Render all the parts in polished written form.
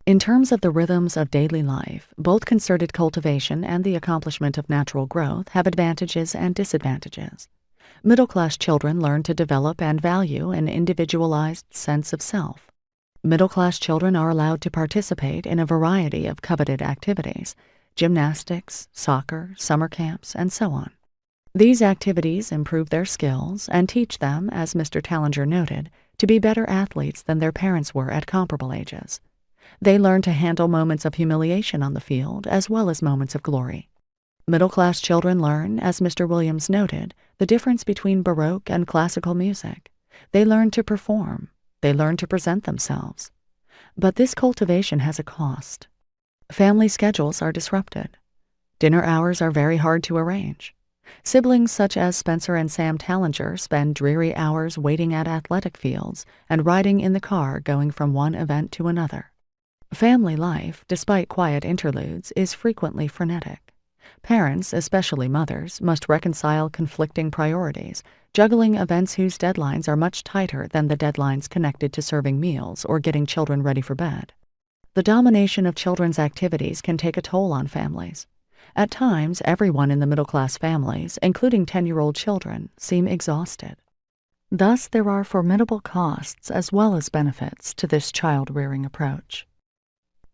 In terms of the rhythms of daily life, both concerted cultivation and the accomplishment of natural growth have advantages and disadvantages. Middle-class children learn to develop and value an individualized sense of self. Middle-class children are allowed to participate in a variety of coveted activities: gymnastics, soccer, summer camps, and so on. These activities improve their skills and teach them, as Mr. Tallinger noted, to be better athletes than their parents were at comparable ages. They learn to handle moments of humiliation on the field as well as moments of glory. Middle-class children learn, as Mr. Williams noted, the difference between Baroque and classical music. They learn to perform. They learn to present themselves. But this cultivation has a cost. Family schedules are disrupted. Dinner hours are very hard to arrange. Siblings such as Spencer and Sam Tallinger spend dreary hours waiting at athletic fields and riding in the car going from one event to another. Family life, despite quiet interludes, is frequently frenetic. Parents, especially mothers, must reconcile conflicting priorities, juggling events whose deadlines are much tighter than the deadlines connected to serving meals or getting children ready for bed. The domination of children's activities can take a toll on families. At times, everyone in the middle-class families, including 10-year-old children, seem exhausted. Thus, there are formidable costs as well as benefits to this child-rearing approach.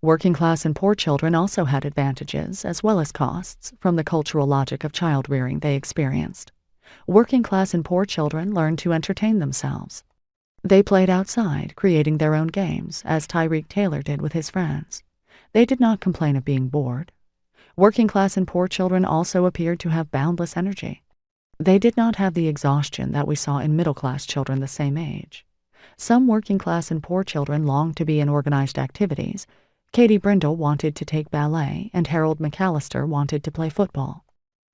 Working-class and poor children also had advantages, as well as costs, from the cultural logic of child-rearing they experienced. Working-class and poor children learned to entertain themselves. They played outside, creating their own games, as Tyreek Taylor did with his friends. They did not complain of being bored. Working-class and poor children also appeared to have boundless energy. They did not have the exhaustion that we saw in middle-class children the same age. Some working-class and poor children longed to be in organized activities. Katie Brindle wanted to take ballet, and Harold McAllister wanted to play football.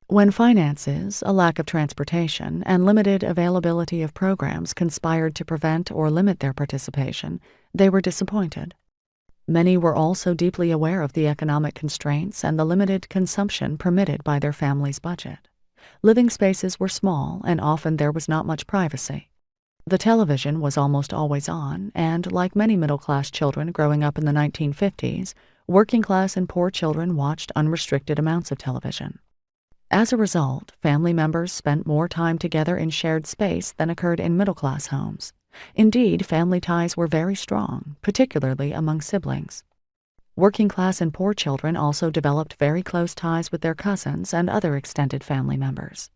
When finances, a lack of transportation, and limited availability of programs conspired to prevent or limit their participation, they were disappointed. Many were also deeply aware of the economic constraints and the limited consumption permitted by their family's budget. Living spaces were small, and often there was not much privacy. The television was almost always on, and, like many middle-class children growing up in the 1950s, working-class and poor children watched unrestricted amounts of television. As a result, family members spent more time together in shared space than occurred in middle-class homes. Indeed, family ties were very strong, particularly among siblings. Working-class and poor children also developed very close ties with their cousins and other extended family members.